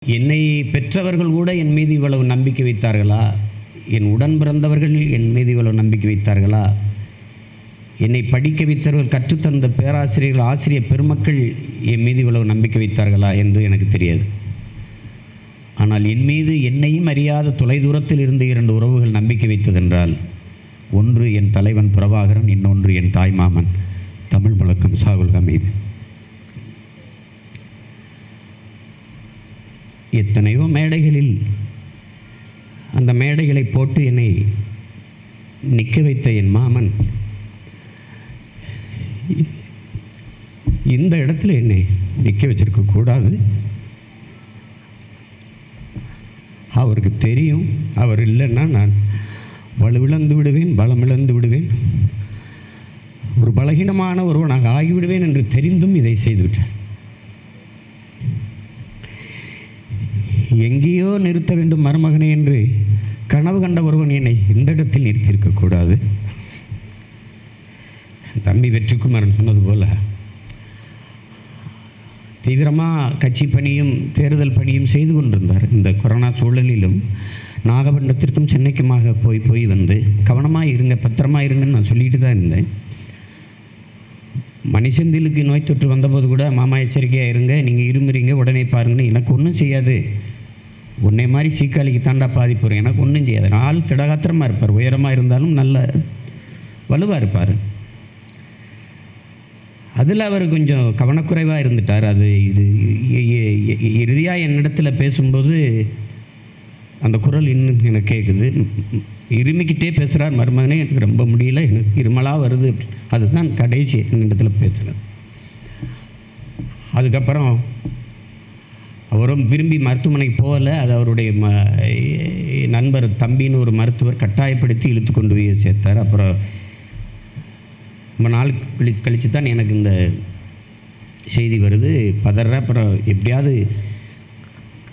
என்னை பெற்றவர்கள் கூட என் மீது இவ்வளவு நம்பிக்கை வைத்தார்களா? என் உடன் பிறந்தவர்கள் என் மீது இவ்வளவு நம்பிக்கை வைத்தார்களா? என்னை படிக்க வைத்தவர்கள், கற்றுத்தந்த பேராசிரியர்கள், ஆசிரியர் பெருமக்கள் என் மீது இவ்வளவு நம்பிக்கை வைத்தார்களா என்று எனக்கு தெரியாது. ஆனால் என் மீது என்னையும் அறியாத தொலைதூரத்தில் இருந்த இரண்டு உறவுகள் நம்பிக்கை வைத்ததென்றால், ஒன்று என் தலைவன் பிரபாகரன், இன்னொன்று என் தாய்மாமன் தமிழ் முழக்கம் ஷாகுல் ஹமீது. எத்தனையோ மேடைகளில் அந்த மேடைகளை போட்டு என்னை நிற்க வைத்த என் மாமன் இந்த இடத்துல என்னை நிற்க வச்சிருக்க கூடாது. அவருக்கு தெரியும், அவர் இல்லைன்னா நான் வலுவிழந்து விடுவேன், பலம் இழந்து விடுவேன், ஒரு பலகீனமான ஒருவனாக ஆகிவிடுவேன் என்று தெரிந்தும் இதை செய்துவிட்டார். எங்கேயோ நிறுத்த வேண்டும் மருமகனே என்று கனவு கண்ட ஒருவன் என்னை இந்த இடத்தில் நிறுத்தியிருக்கக்கூடாது. தம்பி வெற்றிக்குமாரன் சொன்னது போல தீவிரமாக கட்சி பணியும் தேர்தல் பணியும் செய்து கொண்டிருந்தார். இந்த கொரோனா சூழலிலும் நாகப்பட்டினத்திற்கும் சென்னைக்குமாக போய் வந்து கவனமாக இருங்க, பத்திரமா இருங்கன்னு நான் சொல்லிட்டு தான் இருந்தேன். மணிசெந்திலுக்கு நோய் தொற்று வந்தபோது கூட, மாமா எச்சரிக்கையாக இருங்க, நீங்கள் இருமுறீங்க, உடனே பாருங்கன்னு, எனக்கு ஒன்றும் செய்யாது, உன்னை மாதிரி சீக்காளிக்கு தாண்டா பாதிப்பு, எனக்கு ஒன்றும் செய்யாது. ஆள் திடகாத்திரமாக இருப்பார், உயரமாக இருந்தாலும் நல்ல வலுவாக இருப்பார். அதில் அவர் கொஞ்சம் கவனக்குறைவாக இருந்துட்டார். அது இறுதியாக என்னிடத்தில் பேசும்போது அந்த குரல் இன்னும் எனக்கு கேட்குது. இருமிக்கிட்டே பேசுகிறார், மருமகனே எனக்கு ரொம்ப முடியல, எனக்கு இருமலாக வருது. அதுதான் கடைசி என்னிடத்தில் பேசுகிறது. அதுக்கப்புறம் அவரும் விரும்பி மருத்துவமனைக்கு போகலை. அது அவருடைய நண்பர் தம்பின்னு ஒரு மருத்துவர் கட்டாயப்படுத்தி இழுத்து கொண்டு போய் சேர்த்தார். அப்புறம் ரொம்ப நாள் கழித்து தான் எனக்கு இந்த செய்தி வருது. பதற அப்புறம் எப்படியாவது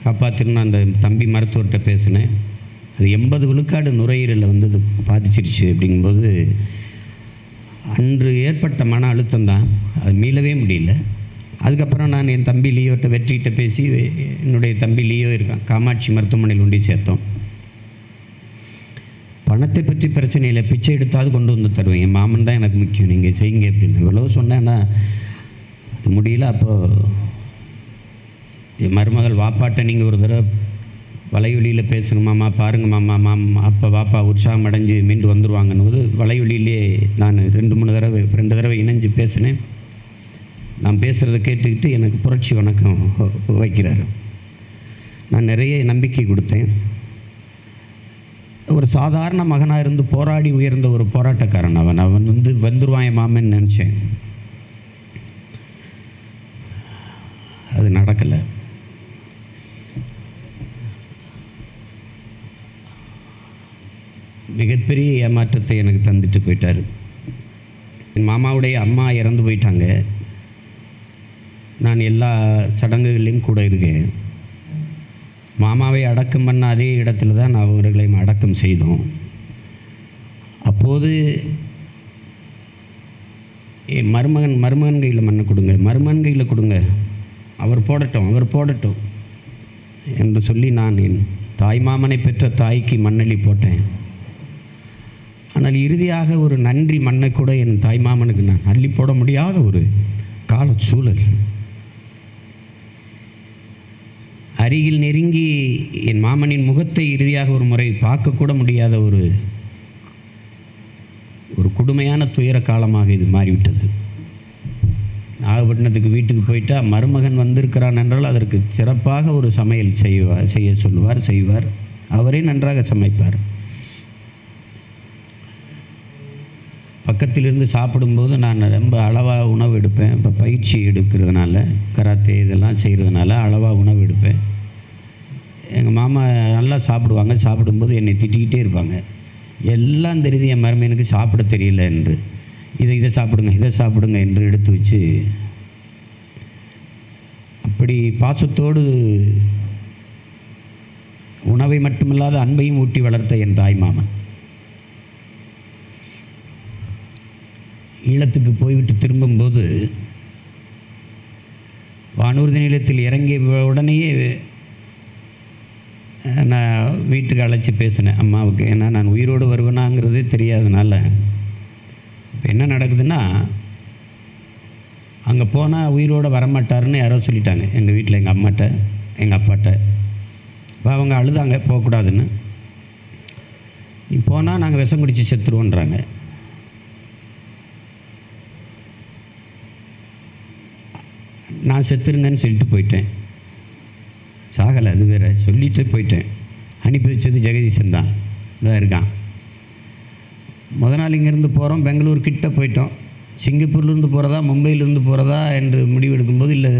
காப்பாற்றணும்னு அந்த தம்பி மருத்துவர்கிட்ட பேசினேன். அது 80 விழுக்காடு நுரையீரலில் வந்து அது பாதிச்சிருச்சு. அப்படிங்கும்போது அன்று ஏற்பட்ட மன அழுத்தம் தான், அது மீளவே முடியல. அதுக்கப்புறம் நான் என் தம்பி லியோட்ட வெற்றிகிட்ட பேசி, என்னுடைய தம்பி லியோ இருக்கான், காமாட்சி மருத்துவமனையில் ஒண்டி சேர்த்தோம். பணத்தை பற்றி பிரச்சனை இல்லை, பிச்சை எடுத்தாவது கொண்டு வந்து தருவேன், என் மாமன் தான் எனக்கு முக்கியம், நீங்கள் செய்யுங்க அப்படின்னு இவ்வளோ சொன்னேன்னா அது முடியல. அப்போது என் மருமகள் வாப்பாட்ட நீங்கள் ஒரு தடவை வலைவெளியில் பேசுங்க மாமா, பாருங்க மாமா, அப்போ வாப்பா உற்சாகம் அடைஞ்சு மீண்டு வந்துடுவாங்கன்னு போது வலைவெளியிலே நான் 2 தடவை இணைஞ்சு பேசினேன். நான் பேசுகிறத கேட்டுக்கிட்டு எனக்கு புரட்சி வணக்கம் வைக்கிறார். நான் நிறைய நம்பிக்கை கொடுத்தேன். ஒரு சாதாரண மகனாக இருந்து போராடி உயர்ந்த ஒரு போராட்டக்காரன் அவன் வந்து வந்துடுவான் என் மாமன்னு நினச்சேன். அது நடக்கலை. மிகப்பெரிய ஏமாற்றத்தை எனக்கு தந்துட்டு போயிட்டார். என் மாமாவுடைய அம்மா இறந்து போயிட்டாங்க. நான் எல்லா சடங்குகள்லையும் கூட இருக்கேன். மாமாவை அடக்கம் பண்ண அதே இடத்துல தான் நான் அவர்களையும் அடக்கம் செய்தோம். அப்போது என் மருமகன் கையில் மண்ணை கொடுங்க, மருமகன் கையில் கொடுங்க, அவர் போடட்டும் என்று சொல்லி நான் என் தாய்மாமனை பெற்ற தாய்க்கு மண்ணள்ளி போட்டேன். ஆனால் இறுதியாக ஒரு நன்றி மண்ணை கூட என் தாய்மாமனுக்கு நான் அள்ளி போட முடியாத ஒரு கால சூழல். அருகில் நெருங்கி என் மாமனின் முகத்தை இறுதியாக ஒரு முறை பார்க்கக்கூட முடியாத ஒரு கொடுமையான துயர காலமாக இது மாறிவிட்டது. நாகப்பட்டினத்துக்கு வீட்டுக்கு போயிட்டா மருமகன் வந்திருக்கிறான் என்றால் அதற்கு சிறப்பாக ஒரு சமையல் செய்ய சொல்லுவார், செய்வார். அவரே நன்றாக சமைப்பார். பக்கத்திலிருந்து சாப்பிடும்போது நான் ரொம்ப அளவாக உணவு எடுப்பேன். இப்போ பயிற்சி எடுக்கிறதுனால, கராத்தே இதெல்லாம் செய்கிறதுனால அளவாக உணவு எடுப்பேன். எங்கள் மாமா நல்லா சாப்பிடுவாங்க. சாப்பிடும்போது என்னை திட்டிக்கிட்டே இருப்பாங்க. எல்லாம் தெரியுது என் மருமகனுக்கு சாப்பிட தெரியல என்று. இதை சாப்பிடுங்க என்று எடுத்து வச்சு அப்படி பாசத்தோடு உணவை மட்டுமில்லாத அன்பையும் ஊட்டி வளர்த்த என் தாய் மாமன் ஈழத்துக்கு போய்விட்டு திரும்பும்போது வானூர்தி நிலையத்தில் இறங்கிய உடனேயே நான் வீட்டுக்கு அழைச்சி பேசினேன் அம்மாவுக்கு. ஏன்னா நான் உயிரோடு வருவேனாங்கிறதே தெரியாதனால. இப்போ என்ன நடக்குதுன்னா, அங்கே போனால் உயிரோடு வரமாட்டாருன்னு யாரோ சொல்லிட்டாங்க எங்கள் வீட்டில், எங்கள் அம்மாட்ட எங்கள் அப்பாட்ட. இப்போ அவங்க அழுதாங்க போகக்கூடாதுன்னு. நீ போனால் நாங்கள் விஷம் குடித்து செத்துருவோன்றாங்க. நான் செத்துருங்கன்னு சொல்லிட்டு போயிட்டேன். சாகலை, அது வேறு, சொல்லிட்டு போயிட்டேன். அனுப்பி வச்சது ஜெகதீசன் தான் இருக்கான். நாள் இங்கேருந்து போகிறோம், பெங்களூர் கிட்ட போயிட்டோம். சிங்கப்பூர்லேருந்து போகிறதா மும்பையிலேருந்து போகிறதா என்று முடிவெடுக்கும்போது, இல்லை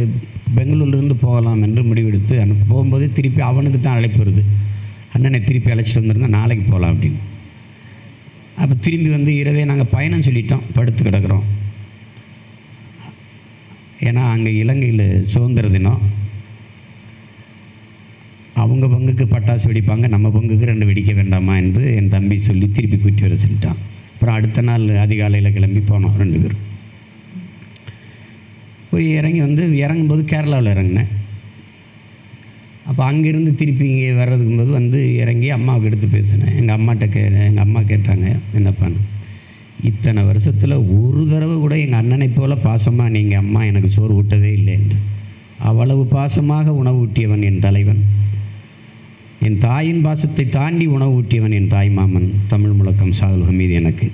பெங்களூர்லேருந்து போகலாம் என்று முடிவெடுத்து போகும்போது திருப்பி அவனுக்கு தான் அழைப்பு வருது, அண்ணனை திருப்பி அழைச்சிட்டு வந்துருங்க, நாளைக்கு போகலாம் அப்படின்னு. அப்போ திரும்பி வந்து இரவே நாங்கள் பயணம் சொல்லிட்டோம், படுத்து கிடக்கிறோம். ஏன்னா அங்கே இலங்கையில் சுதந்திர தினம், அவங்க பங்குக்கு பட்டாசு வெடிப்பாங்க, நம்ம பங்குக்கு 2 வெடிக்க வேண்டாமா என்று என் தம்பி சொல்லி திருப்பி கூட்டி வர சொல்லிட்டான். அப்புறம் அடுத்த நாள் அதிகாலையில் கிளம்பி போனோம் 2 பேரும். போய் இறங்கி வந்து இறங்கும்போது கேரளாவில் இறங்கினேன். அப்போ அங்கேருந்து திருப்பி இங்கே வர்றதுக்கும்போது வந்து இறங்கி அம்மாவுக்கு எடுத்து பேசினேன். எங்கள் அம்மா கேட்டாங்க, என்னப்பான்னு, இத்தனை வருஷத்தில் ஒரு தடவை கூட எங்கள் அண்ணனை போல் பாசமாக நீங்கள் அம்மா எனக்கு சோறு ஊட்டவே இல்லை என்று. அவ்வளவு பாசமாக உணவு ஊட்டியவன் என் தலைவன், என் தாயின் பாசத்தை தாண்டி உணவு ஊட்டியவன் என் தாய் மாமன் தமிழ் முழக்கம் சாகுல் ஹமீது. எனக்கு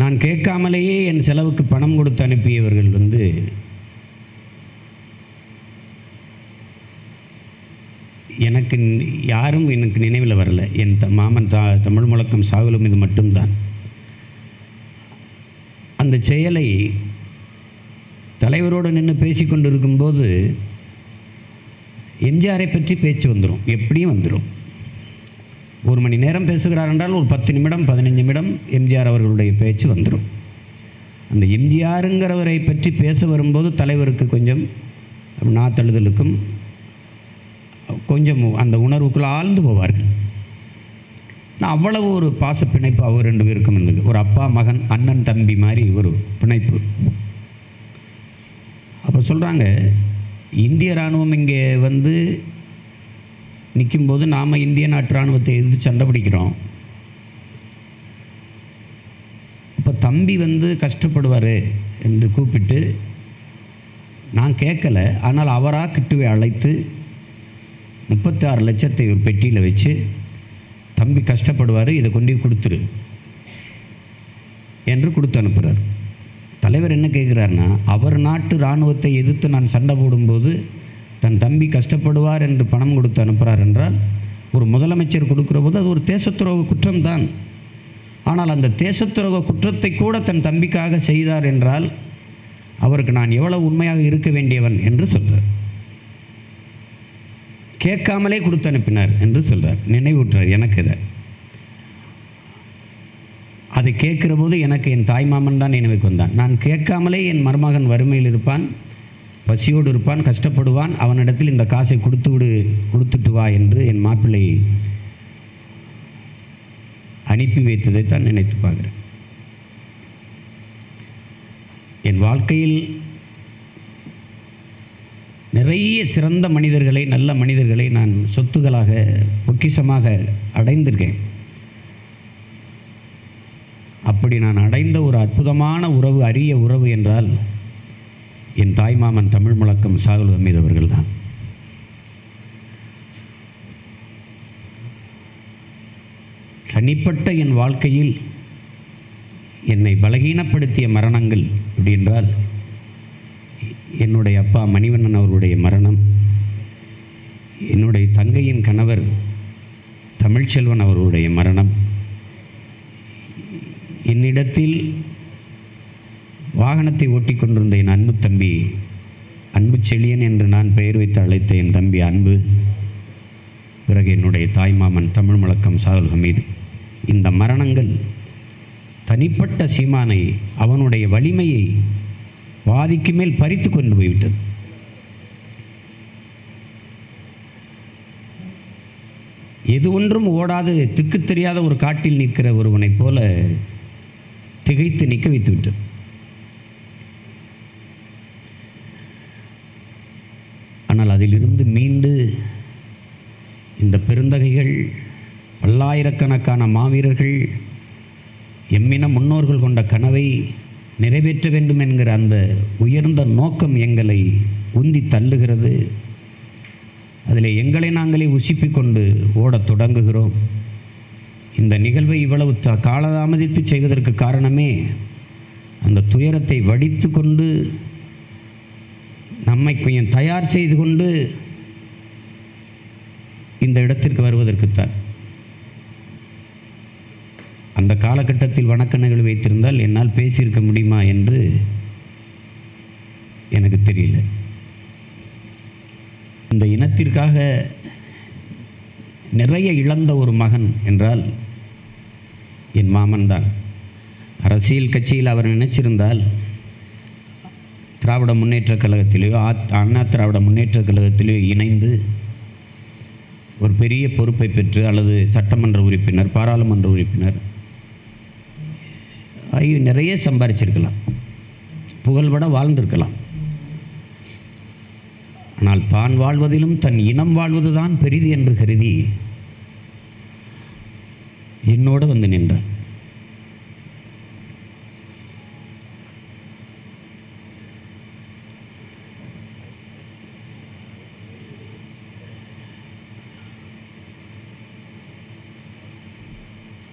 நான் கேட்காமலேயே என் செலவுக்கு பணம் கொடுத்து அனுப்பியவர்கள் வந்து எனக்கு யாரும் எனக்கு நினைவில் வரல. என் மாமன் தமிழ் முழக்கம் சாகுல் ஹமீது மட்டும்தான். அந்த செயலை தலைவரோடு நின்று பேசி கொண்டு இருக்கும்போது எம்ஜிஆரை பற்றி பேச்சு வந்துடும், எப்படியும் வந்துடும். 1 மணி நேரம் பேசுகிறார் என்றால் ஒரு 10 நிமிடம் 15 நிமிடம் எம்ஜிஆர் அவர்களுடைய பேச்சு வந்துடும். அந்த எம்ஜிஆருங்கிறவரை பற்றி பேச வரும்போது தலைவருக்கு கொஞ்சம் நாத்தழுதலுக்கும் கொஞ்சம் அந்த உணர்வுக்குள் ஆழ்ந்து போவார்கள். நான் அவ்வளவு ஒரு பாச பிணைப்பு அவர் 2 பேருக்கும் இருந்தது. ஒரு அப்பா மகன், அண்ணன் தம்பி மாதிரி ஒரு பிணைப்பு. அப்போ சொல்கிறாங்க, இந்திய இராணுவம் இங்கே வந்து நிற்கும்போது நாம் இந்திய நாட்டு இராணுவத்தை எதிர்த்து சண்டை பிடிக்கிறோம். இப்போ தம்பி வந்து கஷ்டப்படுவார் என்று கூப்பிட்டு நான் கேட்கலை. ஆனால் அவராக கிட்டுவை அழைத்து 36 லட்சத்தை ஒரு பெட்டியில் வச்சு, தம்பி கஷ்டப்படுவார், இதை கொண்டு கொடுத்துரு என்று கொடுத்து அனுப்புகிறார். தலைவர் என்ன கேட்குறாருன்னா, அவர் நாட்டு இராணுவத்தை எதிர்த்து நான் சண்டை போடும்போது தன் தம்பி கஷ்டப்படுவார் என்று பணம் கொடுத்து அனுப்புகிறார் என்றால், ஒரு முதலமைச்சர் கொடுக்குற போது அது ஒரு தேசத்துரோக குற்றம்தான். ஆனால் அந்த தேசத்துரோக குற்றத்தை கூட தன் தம்பிக்காக செய்தார் என்றால் அவருக்கு நான் எவ்வளவு உண்மையாக இருக்க வேண்டியவன் என்று சொல்கிறார். கேட்காமலே கொடுத்து அனுப்பினார் என்று சொல்கிறார், நினைவூட்டுறார் எனக்கு. அதை கேட்குற போது எனக்கு என் தாய்மாமன் தான் நினைவுக்கு வந்தான். நான் கேட்காமலே என் மருமகன் வறுமையில் இருப்பான், பசியோடு இருப்பான், கஷ்டப்படுவான், அவனிடத்தில் இந்த காசை கொடுத்துட்டு வா என்று என் மாப்பிள்ளை அனுப்பி வைத்ததைத்தான் நினைத்து பார்க்குறேன். என் வாழ்க்கையில் நிறைய சிறந்த மனிதர்களை, நல்ல மனிதர்களை நான் சொத்துக்களாக பொக்கிஷமாக அடைந்திருக்கேன். அப்படி நான் அடைந்த ஒரு அற்புதமான உறவு, அரிய உறவு என்றால் என் தாய்மாமன் தமிழ் முழக்கம் சாகுல் ஹமீது அவர்கள் தான். தனிப்பட்ட என் வாழ்க்கையில் என்னை பலகீனப்படுத்திய மரணங்கள் எப்படி என்றால், என்னுடைய அப்பா மணிவண்ணன் அவருடைய மரணம், என்னுடைய தங்கையின் கணவர் தமிழ்ச்செல்வன் அவருடைய மரணம், என்னிடத்தில் வாகனத்தை ஓட்டி கொண்டிருந்த என் அன்பு தம்பி அன்பு செழியன் என்று நான் பெயர் வைத்து அழைத்த என் தம்பி அன்பு, பிறகு என்னுடைய தாய்மாமன் தமிழ் முழக்கம் சாகுல் ஹமீது. இந்த மரணங்கள் தனிப்பட்ட சீமானை, அவனுடைய வலிமையை பாதிக்கு மேல் பறித்து கொண்டு போய்விட்டது. எது ஒன்றும் ஓடாது திக்கு தெரியாத ஒரு காட்டில் நிற்கிற ஒருவனைப் போல திகைத்து நிற்க வைத்து விட்டது. ஆனால் அதிலிருந்து மீண்டு இந்த பெருந்தகைகள், பல்லாயிரக்கணக்கான மாவீரர்கள், எம்மின முன்னோர்கள் கொண்ட கனவை நிறைவேற்ற வேண்டும் என்கிற அந்த உயர்ந்த நோக்கம் எங்களை உந்தி தள்ளுகிறது. அதில் எங்களை நாங்களே உசுப்பிக் கொண்டு ஓடத் தொடங்குகிறோம். இந்த நிகழ்வை இவ்வளவு காலதாமதித்து செய்வதற்கு காரணமே அந்த துயரத்தை வடித்து கொண்டு நம்மை கொஞ்சம் தயார் செய்து கொண்டு இந்த இடத்திற்கு வருவதற்குத்தான். அந்த காலகட்டத்தில் வணக்க நிகழ்வு வைத்திருந்தால் என்னால் பேசியிருக்க முடியுமா என்று எனக்கு தெரியல. இந்த இனத்திற்காக நிறைய இழந்த ஒரு மகன் என்றால் என் மாமன் தான். அரசியல் கட்சியில் அவர் நினைச்சிருந்தால் திராவிட முன்னேற்றக் கழகத்திலேயோ அண்ணா திராவிட முன்னேற்றக் கழகத்திலேயோ இணைந்து ஒரு பெரிய பொறுப்பை பெற்று அல்லது சட்டமன்ற உறுப்பினர், பாராளுமன்ற உறுப்பினர் நிறைய சம்பாதிச்சிருக்கலாம், புகழ்பட வாழ்ந்திருக்கலாம். ஆனால் தான் வாழ்வதிலும் தன் இனம் வாழ்வது தான் பெரிது என்று கருதி என்னோடு வந்து நின்றார்.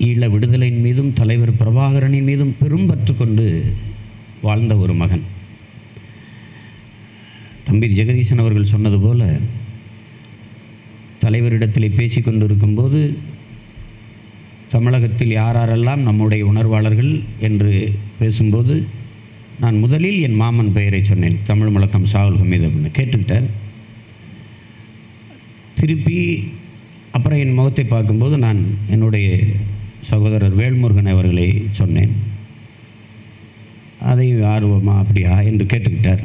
ஈழ விடுதலையின் மீதும் தலைவர் பிரபாகரனின் மீதும் பெரும்பற்று கொண்டு வாழ்ந்த ஒரு மகன். தம்பி ஜெகதீசன் அவர்கள் சொன்னது போல, தலைவரிடத்திலே பேசி கொண்டிருக்கும்போது தமிழகத்தில் யாரெல்லாம் நம்முடைய உணர்வாளர்கள் என்று பேசும்போது நான் முதலில் என் மாமன் பெயரை சொன்னேன். தமிழ் முழக்கம் ஷாவுல் ஹமீது அப்படின்னு கேட்டுக்கிட்டார். திருப்பி அப்புறம் என் முகத்தை பார்க்கும்போது நான் என்னுடைய சகோதரர் வேல்முருகன் அவர்களை சொன்னேன். அதை ஆர்வமா அப்படியா என்று கேட்டுக்கிட்டார்.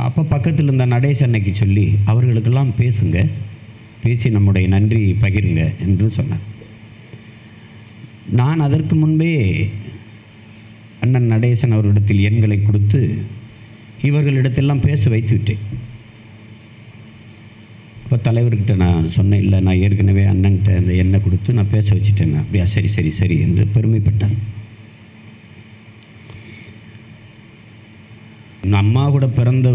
அப்போ பக்கத்தில் இருந்த நடேச அன்னைக்கு சொல்லி அவர்களுக்கெல்லாம் பேசுங்க, பேசி நம்முடைய நன்றி பகிருங்க என்று சொன்னார். நான் அதற்கு முன்பே அண்ணன் நடேசன் அவர்களிடத்தில் எண்களை கொடுத்து இவர்களிடத்தெல்லாம் பேச வைத்து விட்டேன். இப்போ தலைவர்கிட்ட நான் சொன்னேன், இல்லை நான் ஏற்கனவே அண்ணன்கிட்ட அந்த எண்ணெய் கொடுத்து நான் பேச வச்சுட்டேன். அப்படியா, சரி சரி சரி என்று பெருமைப்பட்டார். அம்மா கூட பிறந்த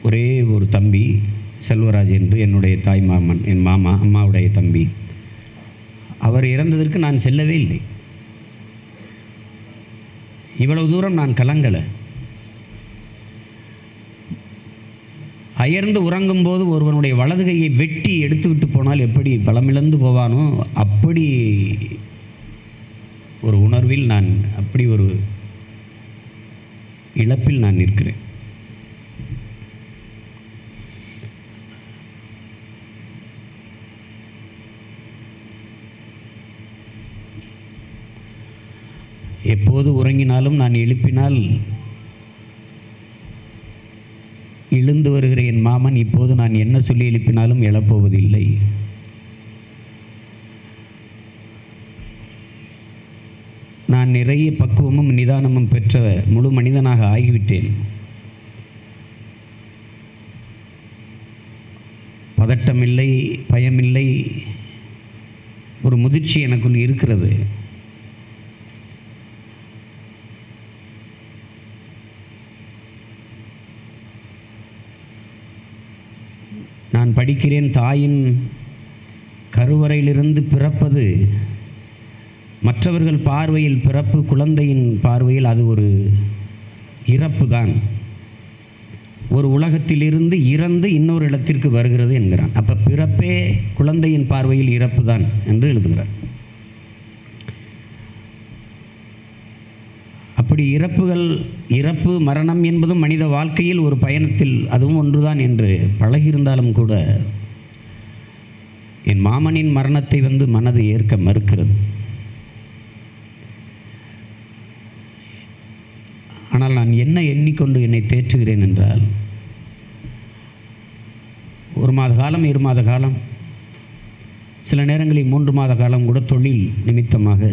ஒரே ஒரு தம்பி செல்வராஜ் என்று என்னுடைய தாய் மாமன், என் மாமா, அம்மாவுடைய தம்பி, அவர் இறந்ததற்கு நான் செல்லவே இல்லை. இவ்வளவு தூரம் நான் கலங்கலை. அயர்ந்து உறங்கும்போது ஒருவனுடைய வலது கையை வெட்டி எடுத்து விட்டு போனால் எப்படி பலமிழந்து போவானோ அப்படி ஒரு உணர்வில் நான், அப்படி ஒரு இழப்பில் நான் நிற்கிறேன். எப்போது உறங்கினாலும் நான் எழுப்பினால் எழுந்து வருகிற என் மாமன் இப்போது நான் என்ன சொல்லி எழுப்பினாலும் எழப்போவதில்லை. நான் நிறைய பக்குவமும் நிதானமும் பெற்ற முழு மனிதனாக ஆகிவிட்டேன். பதட்டமில்லை, பயமில்லை, ஒரு முதிர்ச்சி எனக்குள் இருக்கிறது. நான் படிக்கிறேன், தாயின் கருவறையிலிருந்து பிறப்பது மற்றவர்கள் பார்வையில் பிறப்பு, குழந்தையின் பார்வையில் அது ஒரு இறப்பு தான். ஒரு உலகத்திலிருந்து இறந்து இன்னொரு இடத்திற்கு வருகிறது என்கிறான். அப்போ பிறப்பே குழந்தையின் பார்வையில் இறப்பு தான் என்று எழுதுகிறார். அப்படி இறப்பு மரணம் என்பதும் மனித வாழ்க்கையில் ஒரு பயணத்தில் அதுவும் ஒன்றுதான் என்று பழகியிருந்தாலும் கூட என் மாமனின் மரணத்தை மனது ஏற்க மறுக்கிறது. ஆனால் நான் என்ன எண்ணிக்கொண்டு என்னை தேற்றுகிறேன் என்றால், 1 மாத காலம், 2 மாத காலம், சில நேரங்களில் 3 மாத காலம் கூட தொழில் நிமித்தமாக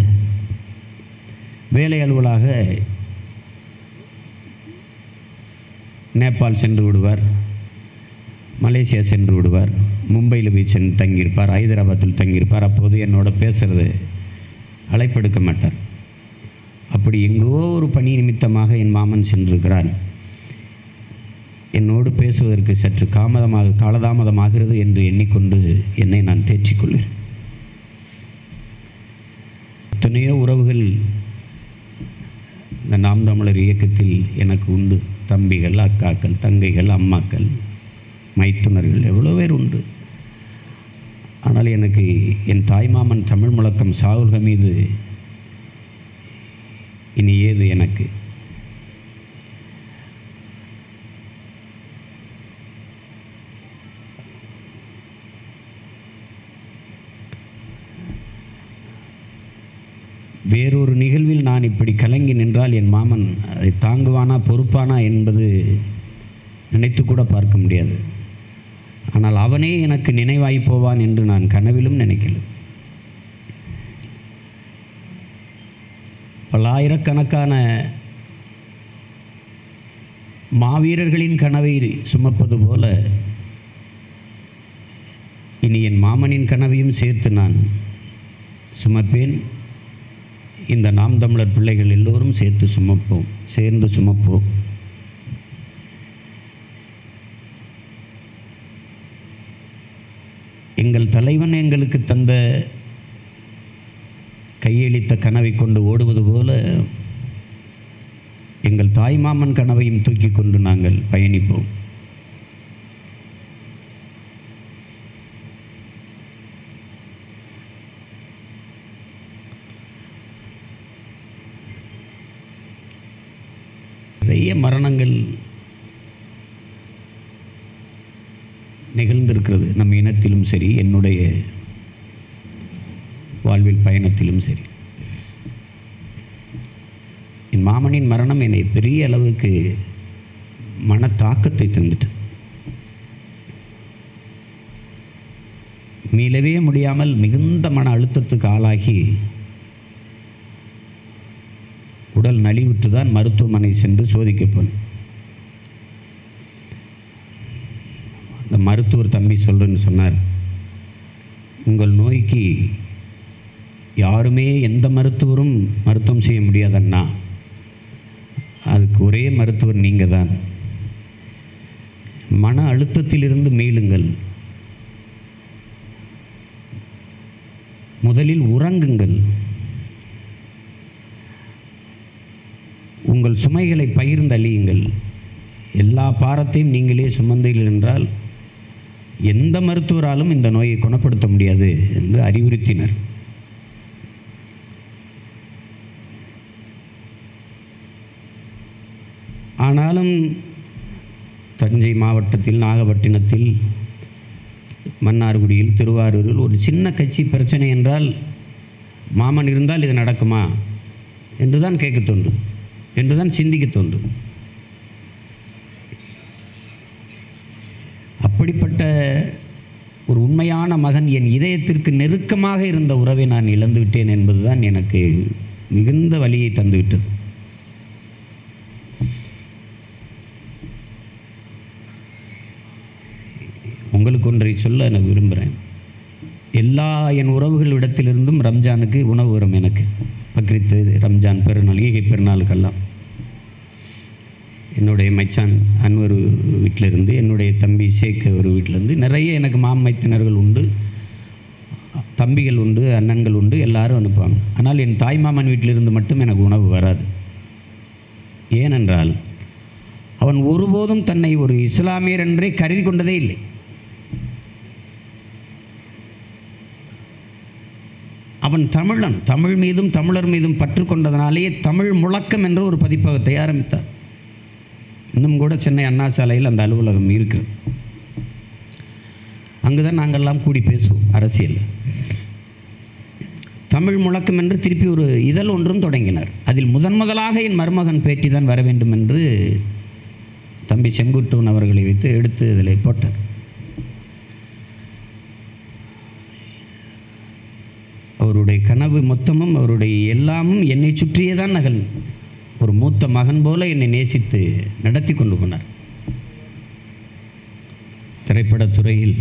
வேலை அலுவலாக நேபாள் சென்று விடுவார். மலேசியா சென்று விடுவார், மும்பையில் போய் சென்று தங்கியிருப்பார், ஹைதராபாத்தில் தங்கியிருப்பார். அப்போது என்னோட பேசுகிறது அழைப்பெடுக்க மாட்டார். அப்படி எங்கோ ஒரு பணி நிமித்தமாக என் மாமன் சென்றிருக்கிறான், என்னோடு பேசுவதற்கு சற்று காலதாமதமாகிறது என்று எண்ணிக்கொண்டு என்னை நான் தேற்றிக்கொள்கிறேன். எத்தனையோ உறவுகள் இந்த நாம் தமிழர் இயக்கத்தில் எனக்கு உண்டு. தம்பிகள், அக்காக்கள், தங்கைகள், அம்மாக்கள், மைத்துனர்கள், எவ்வளோ பேர் உண்டு. ஆனால் எனக்கு என் தாய்மாமன் தமிழ் முழக்கம் ஷாவுல் ஹமீது இனி ஏது எனக்கு? வேறொரு நிகழ்வில் நான் இப்படி கலங்கி நின்றால் என் மாமன் அதை தாங்குவானா, பொறுப்பானா என்பது நினைத்து கூட பார்க்க முடியாது. ஆனால் அவனே எனக்கு நினைவாய் போவான் என்று நான் கனவிலும் நினைக்கல. பல்லாயிரக்கணக்கான மாவீரர்களின் கனவை சுமப்பது போல இனி என் மாமனின் கனவையும் சேர்த்து நான் சுமப்பேன். இந்த நாம் தமிழர் பிள்ளைகள் எல்லோரும் சேர்ந்து சுமப்போம். எங்கள் தலைவன் எங்களுக்கு தந்த கையளித்த கனவை கொண்டு ஓடுவது போல எங்கள் தாய்மாமன் கனவையும் தூக்கி கொண்டு நாங்கள் பயணிப்போம். நிறைய மரணங்கள் நிகழ்ந்திருக்கிறது நம் இனத்திலும் சரி, என்னுடைய வாழ்வில் பயணத்திலும் சரி. என் மாமனின் மரணம் என்னை பெரிய அளவுக்கு மன தாக்கத்தை தந்துட்டு, மீளவே முடியாமல் மிகுந்த மன அழுத்தத்துக்கு ஆளாகி உடல் நலிவுற்று தான் மருத்துவமனை சென்று சோதிக்கப்படும். அந்த மருத்துவர் தம்பி சொல்கிறேன்னு சொன்னார், உங்கள் நோய்க்கு யாருமே எந்த மருத்துவரும் மருத்துவம் செய்ய முடியாதண்ணா, அதுக்கு ஒரே மருத்துவர் நீங்கள் தான். மன அழுத்தத்திலிருந்து மீளுங்கள், முதலில் உறங்குங்கள், உங்கள் சுமைகளை பகிர்ந்தளியுங்கள். எல்லா பாரத்தையும் நீங்களே சுமந்தீர்கள் என்றால் எந்த மருத்துவராலும் இந்த நோயை குணப்படுத்த முடியாது என்று அறிவுறுத்தினர். ஆனாலும் தஞ்சை மாவட்டத்தில், நாகப்பட்டினத்தில், மன்னார்குடியில், திருவாரூரில் ஒரு சின்ன கட்சி பிரச்சனை என்றால் மாமன் இருந்தால் இது நடக்குமா என்று தான் கேட்க தோன்றும், என்று தான் சிந்திக்க தோன்றும். அப்படிப்பட்ட ஒரு உண்மையான மகன், என் இதயத்திற்கு நெருக்கமாக இருந்த உறவை நான் இழந்து விட்டேன் என்பதுதான் எனக்கு மிகுந்த வலியை தந்துவிட்டது. உங்களுக்கு ஒன்றை சொல்ல நான் விரும்புகிறேன். எல்லா என் உறவுகளிடத்திலிருந்தும் ரம்ஜானுக்கு உணவு வரும். எனக்கு பக்ரீத், ரம்ஜான் பெருநாள், ஈகை பெருநாளுக்கெல்லாம் என்னுடைய மச்சான் அன்வர் வீட்டிலிருந்து, என்னுடைய தம்பி ஷேக் ஒரு வீட்டிலேருந்து நிறைய எனக்கு மைத்தினர்கள் உண்டு, தம்பிகள் உண்டு, அண்ணன்கள் உண்டு, எல்லாரும் அனுப்புவாங்க. ஆனால் என் தாய்மாமன் வீட்டிலிருந்து மட்டும் எனக்கு உணவு வராது. ஏனென்றால் அவன் ஒருபோதும் தன்னை ஒரு இஸ்லாமியர் என்றே கருதி கொண்டதே இல்லை. அவன் தமிழன், தமிழ் மீதும் தமிழர் மீதும் பற்று கொண்டதனாலேயே தமிழ் முழக்கம் என்ற ஒரு பதிப்பகத்தை ஆரம்பித்தார். இன்னும் கூட சென்னை அண்ணா சாலையில் அந்த அலுவலகம் இருக்கிறது. அங்குதான் நாங்கள்லாம் கூடி பேசுவோம் அரசியல். தமிழ் முழக்கம் என்று திருப்பி ஒரு இதழ் ஒன்றும் தொடங்கினார். அதில் முதலாக என் மருமகன் பேட்டி தான் வர வேண்டும் என்று தம்பி செங்குட்டுவன் அவர்களை வைத்து எடுத்து இதில் போட்டார். அவருடைய கனவு மொத்தமும், அவருடைய எல்லாமும் என்னை சுற்றியே தான் நகல். ஒரு மூத்த மகன் போல என்னை நேசித்து நடத்தி கொண்டு போனார். திரைப்படத்துறையில்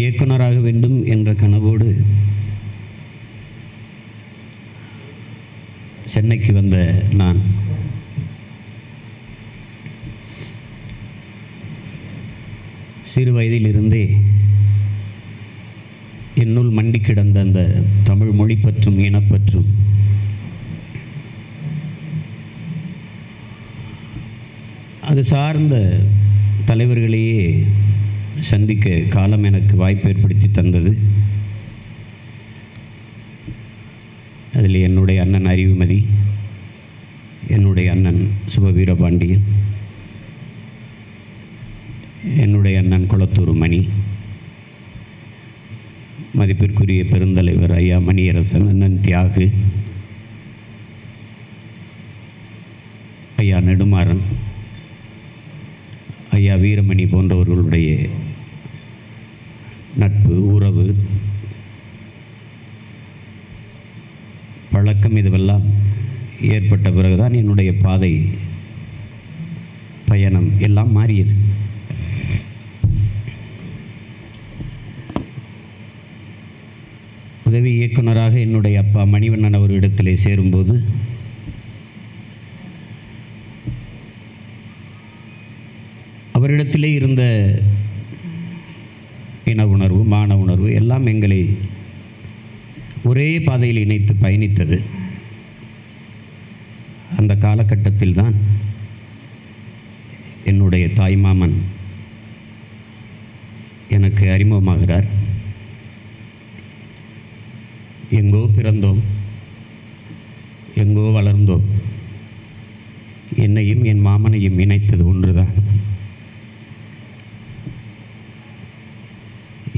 இயக்குனராக வேண்டும் என்ற கனவோடு சென்னைக்கு வந்த நான் சிறு வயதிலிருந்தே என்னுள் மண்டி கிடந்த அந்த தமிழ் மொழி பற்றும் இனப்பற்றும் அது சார்ந்த தலைவர்களையே சந்திக்க காலம் எனக்கு வாய்ப்பு ஏற்படுத்தி தந்தது. அதில் என்னுடைய அண்ணன் அறிவுமதி, என்னுடைய அண்ணன் சுபவீரபாண்டியன், என்னுடைய அண்ணன் குளத்தூர் மணி, மதிப்பிற்குரிய பெருந்தலைவர் ஐயா மணியரசன், அண்ணன் தியாகு, ஐயா நெடுமாறன், ஐயா வீரமணி போன்றவர்களுடைய நட்பு, உறவு, பழக்கம் இதுவெல்லாம் ஏற்பட்ட பிறகுதான் என்னுடைய பாதை பயணம் எல்லாம் மாறியது. உதவி இயக்குனராக என்னுடைய அப்பா மணிவண்ணன் அவரிடத்திலே சேரும்போது அவரிடத்திலே இருந்த இன உணர்வு, மான உணர்வு எல்லாம் எங்களை ஒரே பாதையில் இணைத்து பயணித்தது. அந்த காலகட்டத்தில் தான் என்னுடைய தாய்மாமன் எனக்கு அறிமுகமாகிறார். எங்கோ பிறந்தோம், எங்கோ வளர்ந்தோம், என்னையும் என் மாமனையும் இணைத்தது ஒன்றுதான்,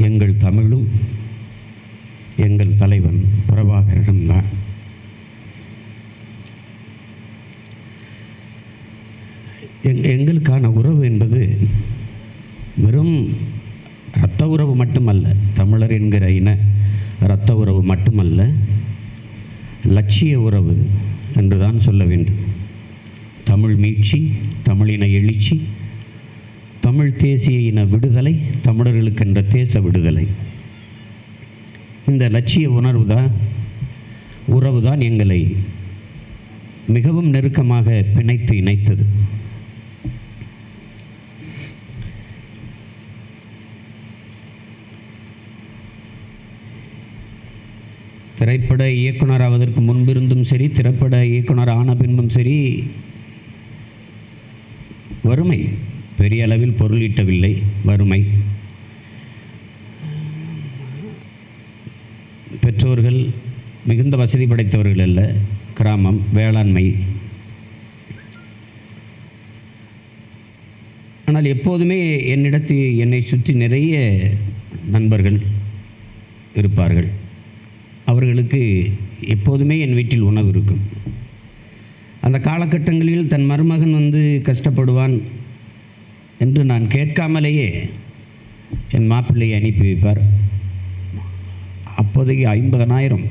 எங்கள் தமிழும் எங்கள் தலைவன் பிரபாகரனும்தான். எங்களுக்கான உறவு என்பது வெறும் இரத்த உறவு மட்டுமல்ல, தமிழர் என்கிற இன இரத்த உறவு மட்டுமல்ல, லட்சிய உறவு என்றுதான் சொல்ல வேண்டும். தமிழ் மீட்சி, தமிழின எழுச்சி, தமிழ் தேசிய இன விடுதலை, தமிழர்களுக்கென்ற தேச விடுதலை, இந்த லட்சிய உறவு தான் எங்களை மிகவும் நெருக்கமாக பிணைத்து இணைத்தது. திரைப்பட இயக்குனர் ஆவதற்கு முன்பிருந்தும் சரி, திரைப்பட இயக்குனர் ஆன பின்பும் சரி, வறுமை பெரிய அளவில் பொருளீட்டவில்லை. வறுமை, பெற்றோர்கள் மிகுந்த வசதி படைத்தவர்கள் அல்ல, கிராமம், வேளாண்மை. ஆனால் எப்போதுமே என்னை சுற்றி நிறைய நண்பர்கள் இருப்பார்கள். அவர்களுக்கு எப்போதுமே என் வீட்டில் உணவு இருக்கும். அந்த காலகட்டங்களில் தன் மருமகன் கஷ்டப்படுவான் என்று நான் கேட்காமலேயே என் மாப்பிள்ளையை அனுப்பி வைப்பார். அப்போதைக்கு 50,000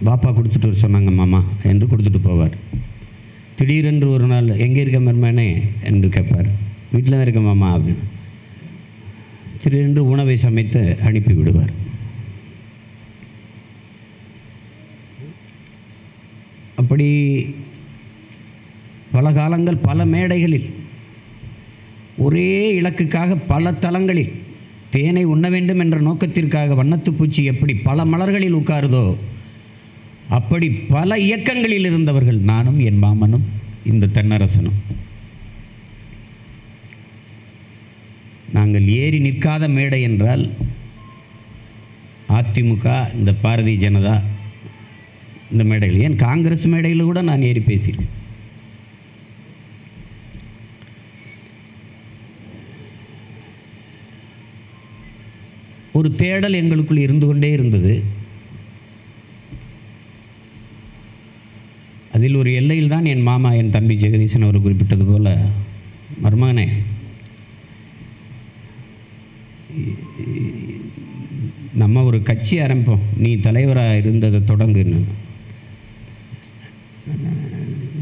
பாப்பா கொடுத்துட்டு வர சொன்னாங்க மாமா என்று கொடுத்துட்டு போவார். திடீரென்று ஒரு நாள் எங்கே இருக்க மருமகனே என்று கேட்பார். வீட்டில் தான் இருக்க மாமா அப்படின்னு. திடீரென்று உணவை சமைத்து அனுப்பி விடுவார். அப்படி பல காலங்கள், பல மேடைகளில், ஒரே இலக்குக்காக பல தலங்களில், தேனை உண்ண வேண்டும் என்ற நோக்கத்திற்காக வண்ணத்து பூச்சி எப்படி பல மலர்களில் உட்காருதோ அப்படி பல இயக்கங்களில் இருந்தவர்கள் நானும் என் மாமனும் இந்த தென்னரசனும். நாங்கள் ஏறி நிற்காத மேடை என்றால் அதிமுக, இந்த பாரதிய ஜனதா, இந்த மேடைகள், ஏன் காங்கிரஸ் மேடையில் கூட நான் ஏறி பேசியிருக்கேன். ஒரு தேடல் எங்களுக்குள் இருந்து கொண்டே இருந்தது. அதில் ஒரு எல்லையில் தான் என் மாமா, என் தம்பி ஜெகதீசன் அவர் குறிப்பிட்டது போல, மருமகனே நம்ம ஒரு கட்சி ஆரம்பிப்போம், நீ தலைவராக இருந்ததை தொடங்குன்னு.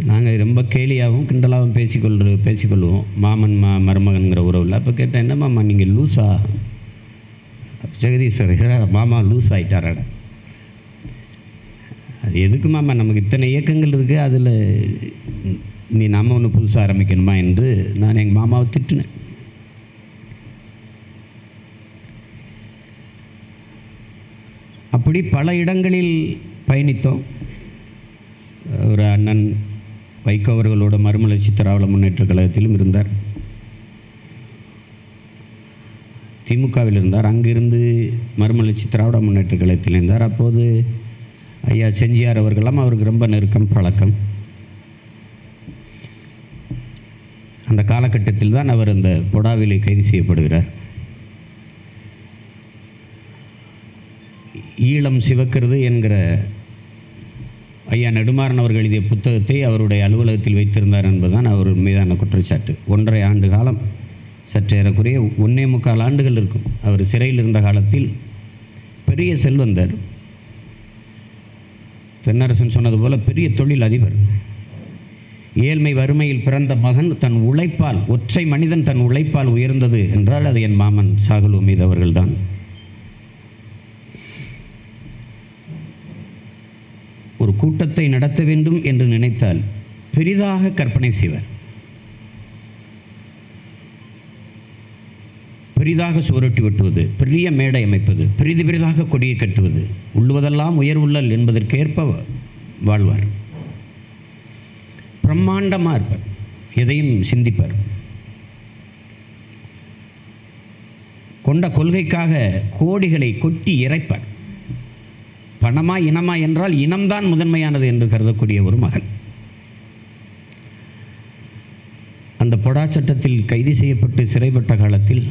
நாங்கள் ரொம்ப ரொம்ப கேலியாகவும் கிண்டலாகவும் பேசிக்கொள்வோம் மாமன் மருமகன்கிற உறவில். அப்போ கேட்டேன், என்ன மாமா நீங்கள் லூஸா? ஜெகதீஸ்வர், மாமா லூஸ் ஆகிட்டாராட. அது எதுக்கு மாமா, நமக்கு இத்தனை இயக்கங்கள் இருக்குது, அதில் நம்ம ஒன்று புதுசாக ஆரம்பிக்கணுமா என்று நான் எங்கள் மாமாவை திட்டினேன். அப்படி பல இடங்களில் பயணித்தோம். ஒரு அண்ணன் வைகோ அவர்களோட மறுமலர்ச்சி திராவிட முன்னேற்ற கழகத்திலும் இருந்தார், திமுகவில் இருந்தார். அங்கிருந்து மறுமலர்ச்சி திராவிட முன்னேற்ற கழகத்தில் இருந்தார். அப்போது ஐயா செஞ்சியார் அவர்களெல்லாம் அவருக்கு ரொம்ப நெருக்கம், பழக்கம். அந்த காலகட்டத்தில் தான் அவர் அந்த பொடாவிலே கைது செய்யப்படுகிறார். ஈழம் சிவக்கிறது என்கிற ஐயா நெடுமாறன் அவர்கள் எழுதிய புத்தகத்தை அவருடைய அலுவலகத்தில் வைத்திருந்தார் என்பதுதான் அவர் மீதான குற்றச்சாட்டு. 1.5 ஆண்டு காலம், சற்றேறக்குறைய 1.25 ஆண்டுகள் இருக்கும் அவர் சிறையில் இருந்த காலத்தில். பெரிய செல்வந்தர், தென்னரசன் சொன்னது போல பெரிய தொழில் அதிபர். ஏழ்மை வறுமையில் பிறந்த மகன் தன் உழைப்பால், ஒற்றை மனிதன் தன் உழைப்பால் உயர்ந்தது என்றால் அது என் மாமன் சாகுல் ஹமீது அவர்கள்தான். ஒரு கூட்டத்தை நடத்த வேண்டும் என்று நினைத்தால் பெரிதாக கற்பனை செய்வார், பெரிதாக சுவரொட்டி ஒட்டுவது, பெரிய மேடை அமைப்பது, பெரிதாக கொடியை கட்டுவது, உள்ளுவதெல்லாம் உயர்வுள்ளல் என்பதற்கேற்ப வாழ்வார். பிரம்மாண்டமாக இருப்பார், எதையும் சிந்திப்பார். கொண்ட கொள்கைக்காக கோடிகளை கொட்டி இறைப்பார். பணமா இனமா என்றால் இனம்தான் முதன்மையானது என்று கருதக்கூடிய ஒரு மகன். அந்த பொடா சட்டத்தில் கைது செய்யப்பட்டு சிறைப்பட்ட காலத்தில்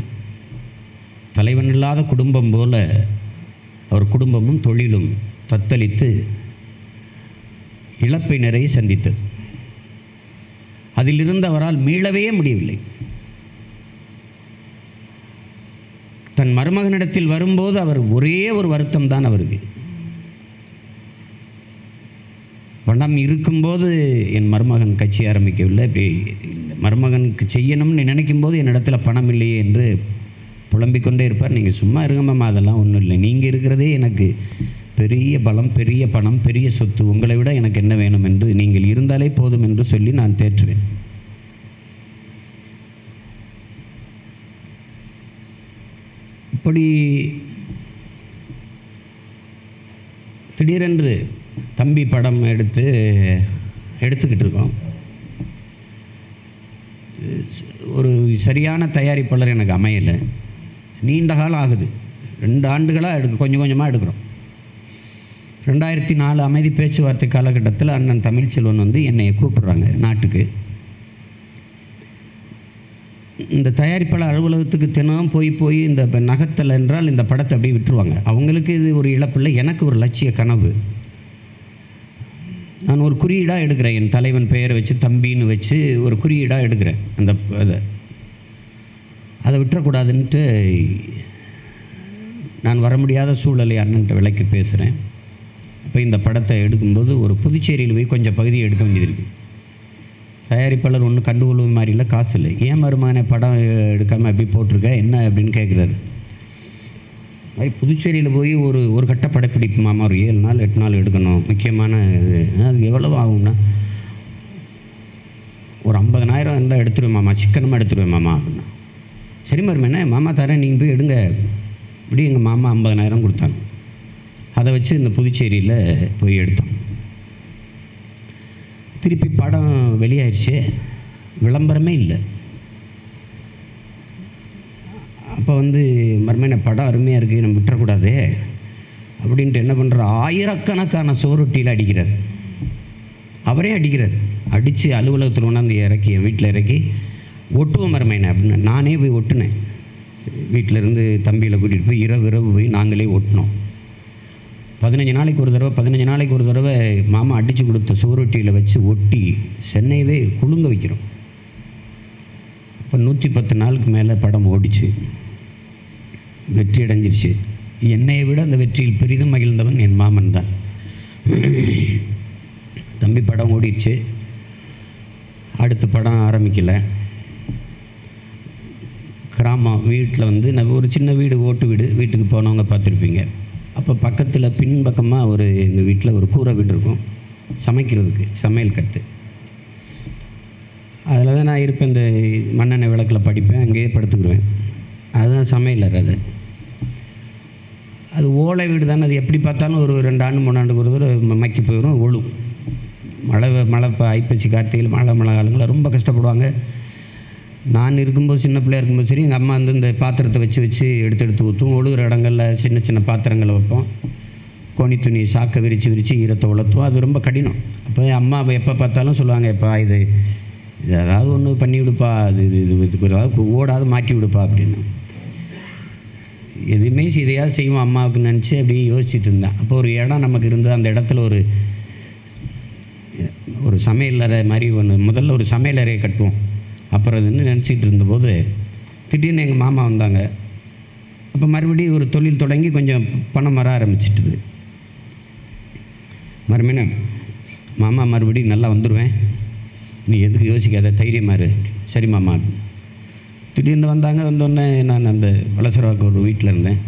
தலைவன் இல்லாத குடும்பம் போல அவர் குடும்பமும் தொழிலும் தத்தளித்து இழப்பை நிறைய சந்தித்தது. அதிலிருந்து அவரால் மீளவே முடியவில்லை. தன் மருமகனிடத்தில் வரும்போது அவர் ஒரே ஒரு வருத்தம் தான் அவருக்கு. பணம் இருக்கும்போது என் மருமகன் கட்சி ஆரம்பிக்கவில்லை, இப்படி இந்த மருமகனுக்கு செய்யணும்னு நினைக்கும் போது என்னிடத்தில் பணம் இல்லையே என்று புலம்பிக்கொண்டே இருப்பார். நீங்கள் சும்மா இருங்க மாமா, அதெல்லாம் ஒன்றும் இல்லை, நீங்கள் இருக்கிறதே எனக்கு பெரிய பலம், பெரிய பணம், பெரிய சொத்து, உங்களை விட எனக்கு என்ன வேணும் என்று, நீங்கள் இருந்தாலே போதும் என்று சொல்லி நான் தேற்றுவேன். இப்படி திடீரென்று தம்பி படம் எடுத்துக்கிட்டு இருக்கோம். ஒரு சரியான தயாரிப்பாளர் எனக்கு அமையலை. நீண்ட காலம் ஆகுது, 2 ஆண்டுகளாக கொஞ்சம் கொஞ்சமாக எடுக்கிறோம். 2004 அமைதி பேச்சுவார்த்தை காலகட்டத்தில் அண்ணன் தமிழ்ச்செல்வன் வந்து என்னை கூப்பிடுறாங்க நாட்டுக்கு. இந்த தயாரிப்பாளர் அலுவலகத்துக்கு தினம் போய் இந்த நகத்தல் என்றால் இந்த படத்தை அப்படியே விட்டுருவாங்க. அவங்களுக்கு இது ஒரு இழப்பில்லை, எனக்கு ஒரு லட்சிய கனவு. நான் ஒரு குறியீடாக எடுக்கிறேன், என் தலைவன் பெயரை வச்சு தம்பின்னு வச்சு ஒரு குறியீடாக எடுக்கிறேன். அதை விட்டுறக்கூடாதுன்ட்டு நான் வர முடியாத சூழலை அண்ணன்ட்ட விலைக்கு பேசுகிறேன். இப்போ இந்த படத்தை எடுக்கும்போது ஒரு புதுச்சேரியில் போய் கொஞ்சம் பகுதியை எடுக்க வேண்டியது இருக்குது. தயாரிப்பாளர் ஒன்றும் கண்டுகொள்வது மாதிரி இல்லை, காசு இல்லை. ஏன் மருமகனை படம் எடுக்காமல் அப்படி போட்டிருக்க என்ன அப்படின்னு கேட்குறாரு. புதுச்சேரியில் போய் ஒரு கட்ட படப்பிடிப்பு மாமா, ஒரு 7 நாள் 8 நாள் எடுக்கணும், முக்கியமான இது. அது எவ்வளவு ஆகும்னா, ஒரு 50,000 இருந்தால் எடுத்துருவேன் மாமா, சிக்கனமாக எடுத்துருவேன் மாமா அப்படின்னா. சரி மருமகனே, மாமா தரேன், நீங்கள் போய் எடுங்க. இப்படி எங்கள் மாமா 50,000 கொடுத்தாங்க. அதை வச்சு இந்த புதுச்சேரியில் போய் எடுத்தோம். திருப்பி படம் வெளியாயிருச்சு, விளம்பரமே இல்லை. அப்போ வந்து மருமகனே படம் அருமையாக இருக்குது, நம்ம விட்டுறக்கூடாது அப்படின்ட்டு என்ன பண்ணுற, ஆயிரக்கணக்கான சுவரொட்டியில் அடிக்கிறார். அவரே அடிக்கிறார். அடித்து அலுவலகத்தில் கொண்டாந்து இறக்கி, என் வீட்டில் இறக்கி ஒட்டுவோம் மருமகனே அப்படின்னு. நானே போய் ஒட்டுனேன். வீட்டிலேருந்து தம்பியில் கூட்டிகிட்டு போய் இரவு போய் நாங்களே ஒட்டினோம். 15 நாளைக்கு ஒரு தடவை மாமா அடித்து கொடுத்த சுவரொட்டியில் வச்சு ஒட்டி சென்னையவே குலுங்க வைக்கிறோம். இப்போ 110 நாளுக்கு மேலே படம் ஓடிச்சு, வெற்றி அடைஞ்சிருச்சு. என்னை விட அந்த வெற்றியில் பெரிதும் மகிழ்ந்தவன் என் மாமன் தான். தம்பி படம் ஓடிடுச்சு. அடுத்த படம் ஆரம்பிக்கலை. கிராமம் வீட்டில் வந்து நான் ஒரு சின்ன வீடு, ஓட்டு வீடு, வீட்டுக்கு போனவங்க பார்த்துருப்பீங்க. அப்போ பக்கத்தில் பின்பக்கமாக எங்கள் வீட்டில் ஒரு கூரை வீடு இருக்கும், சமைக்கிறதுக்கு சமையல் கட்டு. அதில் தான் நான் இருப்பேன். இந்த மண்ணெண்ணெய் விளக்கில் படிப்பேன், அங்கேயே படுத்துக்கிடுவேன். அதுதான் சமையலர். அது ஓலை வீடு தானே. அது எப்படி பார்த்தாலும் ஒரு 2 ஆண்டு 3 ஆண்டுக்கு ஒரு தடவை மக்கி போயிடும், ஒழும். மழை இப்போ ஐப்பசி கார்த்திகையில் மழை காலங்களில் ரொம்ப கஷ்டப்படுவாங்க. நான் இருக்கும்போது, சின்ன பிள்ளையா இருக்கும்போது சரி, எங்கள் அம்மா வந்து இந்த பாத்திரத்தை வச்சு எடுத்து ஊற்றும். ஒழுகிற இடங்களில் சின்ன பாத்திரங்களை வைப்போம். கோணி துணி சாக்கை விரித்து ஈரத்தை உலர்த்துவோம். அது ரொம்ப கடினம். அப்போ அம்மா எப்போ பார்த்தாலும் சொல்லுவாங்க, எப்பா இது ஏதாவது ஒன்று பண்ணி விடுப்பா, இதுக்கு ஏதாவது ஓடாது மாட்டி விடுப்பா அப்படின்னு. எதுவுமே இதையாவது செய்வோம் அம்மாவுக்கு நினச்சி அப்படியே யோசிச்சுட்டு இருந்தேன். அப்போ ஒரு இடம் நமக்கு இருந்தது. அந்த இடத்துல ஒரு சமையலறை மாதிரி முதல்ல ஒரு சமையலறையை கட்டுவோம். அப்புறம் அதுன்னு நினச்சிட்டு இருந்தபோது திடீர்னு எங்கள் மாமா வந்தாங்க. அப்போ மறுபடியும் ஒரு தொழில் தொடங்கி கொஞ்சம் பணம் வர ஆரம்பிச்சிட்டுது. மறுபடியும் மாமா மறுபடியும் நல்லா வந்துடுவேன், நீ எதுக்கு யோசிக்காத, தைரியமாக இரு. சரி மாமா. திடீர்னு வந்தோடனே நான் அந்த வளசரவாக்கு ஒரு வீட்டில் இருந்தேன்.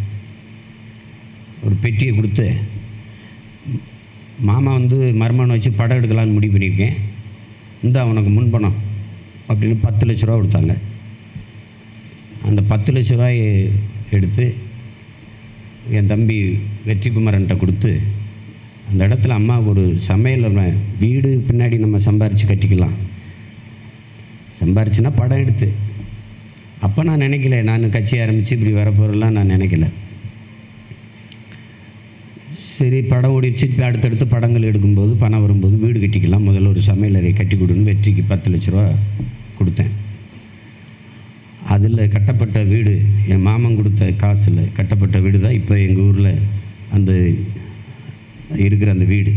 ஒரு பெட்டியை கொடுத்து, மாமா வந்து மருமகனை வச்சு படம் எடுக்கலான்னு முடிவு பண்ணியிருக்கேன், இந்தா உனக்கு முன்பணம் அப்படின்னு 10 லட்ச ரூபா கொடுத்தாங்க. அந்த 10 லட்ச ரூபாயை எடுத்து என் தம்பி வெற்றிக்குமரன்ட்ட கொடுத்து, அந்த இடத்துல அம்மாவுக்கு ஒரு சமையல் வீடு பின்னாடி நம்ம சம்பாரித்து கட்டிக்கலாம், சம்பாரிச்சுன்னா படம் எடுத்து. அப்போ நான் நினைக்கல, நான் கட்சி ஆரம்பித்து இப்படி வரப்போகிறலாம் நான் நினைக்கல. சரி படம் ஓடிச்சு. அடுத்தடுத்து படங்கள் எடுக்கும்போது பணம் வரும்போது வீடு கட்டிக்கலாம், முதல்ல ஒரு சமையலறை கட்டி கொடுன்னு வெற்றிக்கு 10 லட்ச ரூபா கொடுத்தேன். அதில் கட்டப்பட்ட வீடு, என் மாமன் கொடுத்த காசில் கட்டப்பட்ட வீடு தான் இப்போ எங்கள் ஊரில் அந்த இருக்கிற அந்த வீடு.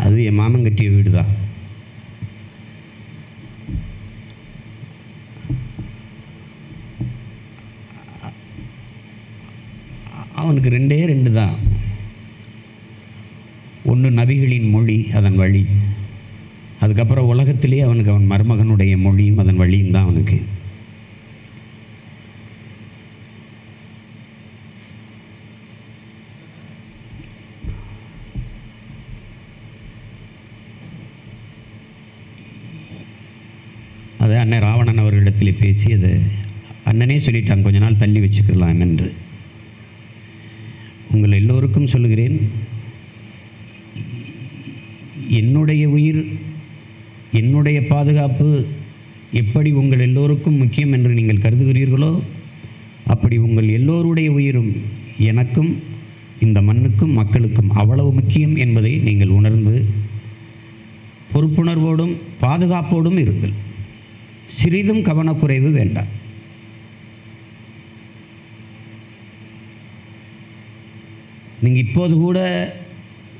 அது என் மாமன் கட்டிய வீடு தான். அவனுக்கு 2 தான். ஒன்று நபிகளின் மொழி, அதன் வழி. அதுக்கப்புறம் உலகத்திலே அவனுக்கு அவன் மருமகனுடைய மொழியும் அதன் வழியும் தான் அவனுக்கு. அதை அண்ணன் ராவணன் அவர்களிடத்தில் பேசி அதை அண்ணனே சொல்லிட்டான், கொஞ்ச நாள் தள்ளி வச்சுக்கலாம் என்று. உங்கள் எல்லோருக்கும் சொல்லுகிறேன், என்னுடைய உயிர், என்னுடைய பாதுகாப்பு எப்படி உங்கள் எல்லோருக்கும் முக்கியம் என்று நீங்கள் கருதுகிறீர்களோ, அப்படி உங்கள் எல்லோருடைய உயிரும் எனக்கும் இந்த மண்ணுக்கும் மக்களுக்கும் அவ்வளவு முக்கியம் என்பதை நீங்கள் உணர்ந்து பொறுப்புணர்வோடும் பாதுகாப்போடும் இருங்கள். சிறிதும் கவனக்குறைவு வேண்டாம். நீங்கள் இப்போது கூட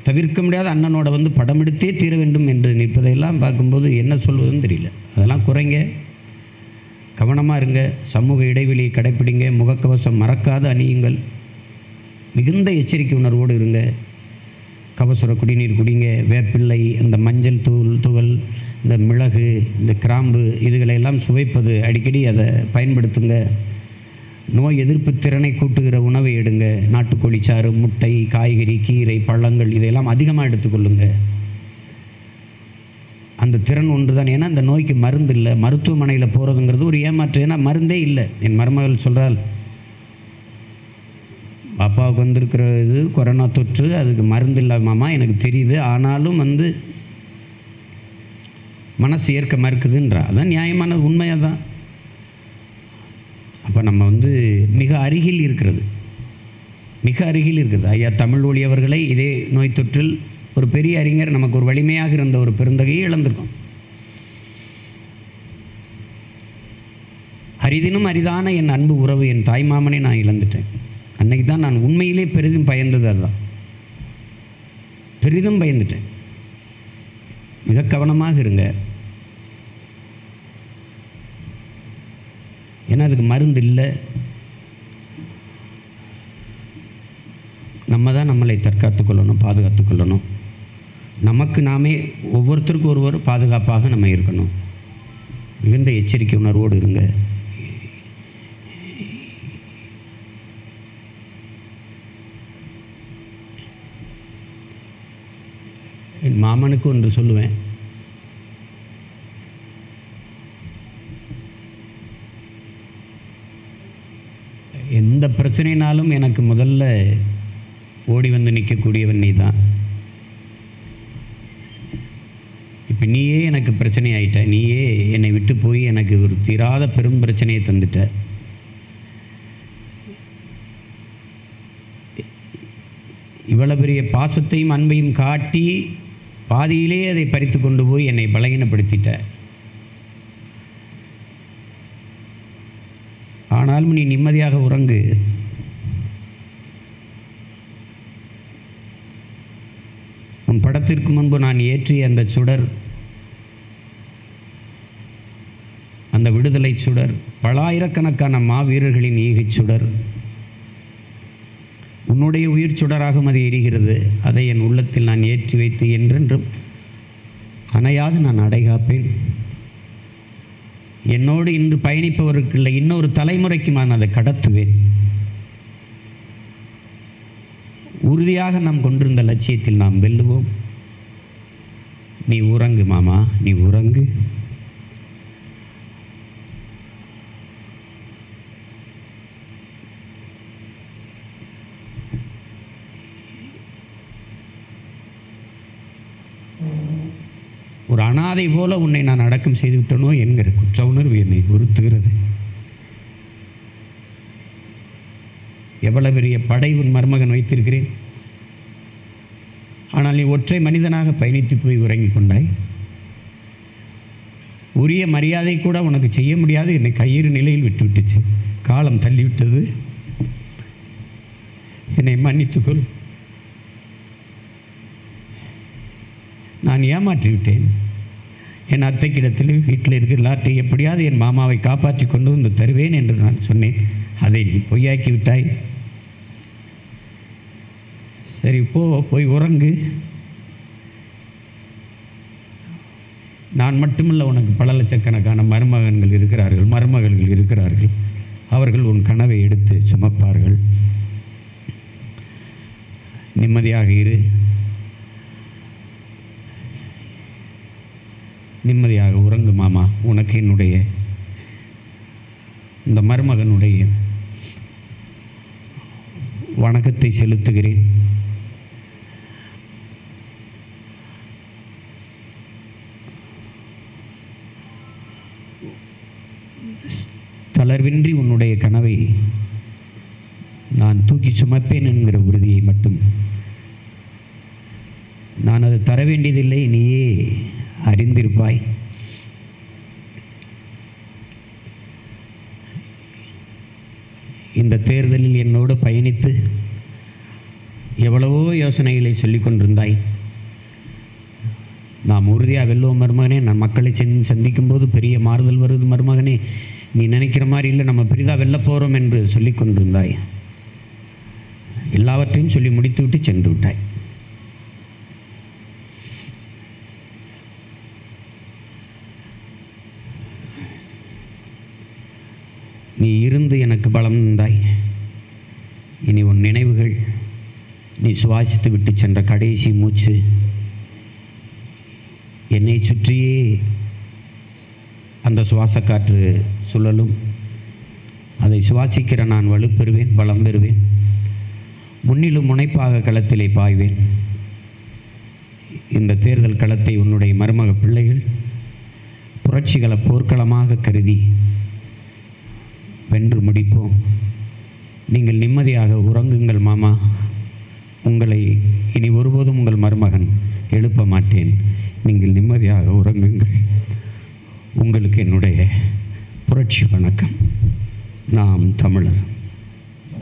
தவிர்க்க முடியாத அண்ணனோட வந்து படம் எடுத்தே தீர வேண்டும் என்று நிற்பதையெல்லாம் பார்க்கும்போது என்ன சொல்வதுன்னு தெரியல. அதெல்லாம் குறைங்க, கவனமாக இருங்க, சமூக இடைவெளியை கடைப்பிடிங்க, முகக்கவசம் மறக்காத அணியுங்கள், மிகுந்த எச்சரிக்கை உணர்வோடு இருங்க, கபசுர குடிநீர் குடிங்க, வேப்பிள்ளை, இந்த மஞ்சள் துகள், இந்த மிளகு, இந்த கிராம்பு, இதுகளையெல்லாம் சுவைப்பது அடிக்கடி அதை பயன்படுத்துங்க. நோய் எதிர்ப்பு திறனை கூட்டுகிற உணவை எடுங்க. நாட்டுக்கோழி சாறு, முட்டை, காய்கறி, கீரை, பழங்கள் இதையெல்லாம் அதிகமாக எடுத்துக்கொள்ளுங்க. அந்த திறன் ஒன்று தான். ஏன்னா அந்த நோய்க்கு மருந்து இல்லை. மருத்துவமனையில் போகிறதுங்கிறது ஒரு ஏமாற்று. ஏன்னா மருந்தே இல்லை. என் மருமகள் சொல்கிறாள், பாப்பாவுக்கு வந்திருக்கிற இது கொரோனா தொற்று, அதுக்கு மருந்து இல்லாமாம்மா எனக்கு தெரியுது, ஆனாலும் வந்து மனசு ஏற்க மறுக்குதுன்றா. அதான் நியாயமான உண்மையாக தான். அப்போ நம்ம வந்து மிக அருகில் இருக்கிறது. ஐயா தமிழ்மொழி அவர்களை இதே நோய் தொற்றில் ஒரு பெரிய அறிஞர், நமக்கு ஒரு வலிமையாக இருந்த ஒரு பெருந்தகையை இழந்திருக்கோம். அரிதினும் அரிதான என் அன்பு உறவு, என் தாய்மாமனை நான் இழந்துட்டேன். அன்னைக்கு தான் நான் உண்மையிலே பெரிதும் பயந்தது. அதுதான் பெரிதும் பயந்துட்டேன். மிக கவனமாக இருங்க. ஏன்னா அதுக்கு மருந்து இல்லை. நம்ம தான் நம்மளை தற்காத்து கொள்ளணும், பாதுகாத்து கொள்ளணும். நமக்கு நாமே ஒவ்வொருத்தருக்கும் ஒருவர் பாதுகாப்பாக நம்ம இருக்கணும். மிகுந்த எச்சரிக்கை உணர்வோடு இருங்க. என் மாமனுக்கு ஒன்று சொல்லுவேன். எந்த பிரச்சனைனாலும் எனக்கு முதல்ல ஓடி வந்து நிற்கக்கூடியவன் நீ தான். இப்போ நீயே எனக்கு பிரச்சனை ஆயிட்ட, நீயே என்னை விட்டு போய் எனக்கு ஒரு தீராத பெரும் பிரச்சனையை தந்துட்ட. இவ்வளவு பெரிய பாசத்தையும் அன்பையும் காட்டி பாதியிலே அதை பறித்து கொண்டு போய் என்னை பலகீனப்படுத்திட்ட. ஆனாலும் நீ நிம்மதியாக உறங்கு. உன் படத்திற்கு முன்பு நான் ஏற்றிய அந்த சுடர், அந்த விடுதலை சுடர், பல ஆயிரக்கணக்கான மாவீரர்களின் ஈகைச் சுடர், உன்னுடைய உயிர் சுடராகவும் அது எரிகிறது. அதை என் உள்ளத்தில் நான் ஏற்றி வைத்து என்றென்றும் அணையாது நான் அடைகாப்பேன். என்னோடு இன்று பயணிப்பவருக்கு இல்லை, இன்னொரு தலைமுறைக்கு நான் அதை கடத்துவேன். உறுதியாக நாம் கொண்டிருந்த லட்சியத்தில் நாம் வெல்லுவோம். நீ உறங்கு மாமா, நீ உறங்கு. ஒரு அனாதை போல உன்னை நான் அடக்கம் செய்து விட்டனோ என்கிற குற்ற உணர்வு என்னை உறுத்துகிறது. எவ்வளவு பெரிய படை உன் மருமகன் வைத்திருக்கிறேன். ஆனால் நீ ஒற்றை மனிதனாக பயணித்து போய் உறங்கிக் கொண்டாய். உரிய மரியாதை கூட உனக்கு செய்ய முடியாது. என்னை கயிறு நிலையில் விட்டுவிட்டுச்சு. காலம் தள்ளிவிட்டது. என்னை மன்னித்துக்கொள். நான் ஏமாற்றி விட்டேன். என் அத்தைக்கிடத்தில் வீட்டில் இருக்கிற எல்லார்ட்டையும் எப்படியாவது என் மாமாவை காப்பாற்றி கொண்டு வந்து தருவேன் என்று நான் சொன்னேன். அதை நீ பொய்யாக்கி விட்டாய். சரி, போய் உறங்கு. நான் மட்டுமல்ல, உனக்கு பல லட்சக்கணக்கான மருமகன்கள் இருக்கிறார்கள், மருமகள்கள் இருக்கிறார்கள். அவர்கள் உன் கனவை எடுத்து சுமப்பார்கள். நிம்மதியாக இரு. நிம்மதியாக உறங்கு மாமா. உனக்கு என்னுடைய இந்த மருமகனுடைய வணக்கத்தை செலுத்துகிறேன். தளர்வின்றி உன்னுடைய கனவை நான் தூக்கி சுமப்பேன் என்கிற உறுதியை மட்டும் நான் அதை தர வேண்டியதில்லை, நீயே அறிந்திருப்பாய். இந்த தேர்தலில் என்னோடு பயணித்து எவ்வளவோ யோசனைகளை சொல்லிக் கொண்டிருந்தாய். நாம் உறுதியாக வெல்லுவோம் மருமகனே. நான் மக்களை சந்திக்கும் போது பெரிய மாறுதல் வருது மருமகனே, நீ நினைக்கிற மாதிரி இல்லை, நம்ம பெரிதாக வெல்ல போகிறோம் என்று சொல்லி கொண்டிருந்தாய். எல்லாவற்றையும் சொல்லி முடித்துவிட்டு சென்று விட்டாய். நீ இருந்து எனக்கு பலம் தந்தாய். இனி உன் நினைவுகள், நீ சுவாசித்து விட்டு சென்ற கடைசி மூச்சு என்னை சுற்றியே அந்த சுவாச காற்று சுழலும். அதை சுவாசிக்கிற நான் வலுப்பெறுவேன், பலம் பெறுவேன். முன்னிலும் முனைப்பாக களத்திலே பாய்வேன். இந்த தேர்தல் களத்தை உன்னுடைய மருமக பிள்ளைகள் புரட்சிகளை போர்க்களமாக கருதி வென்று முடிப்போம். நீங்கள் நிம்மதியாக உறங்குங்கள் மாமா. உங்களை இனி ஒருபோதும் உங்கள் மருமகன் எழுப்ப மாட்டேன். நீங்கள் நிம்மதியாக உறங்குங்கள். உங்களுக்கு என்னுடைய புரட்சி வணக்கம். நாம் தமிழர்.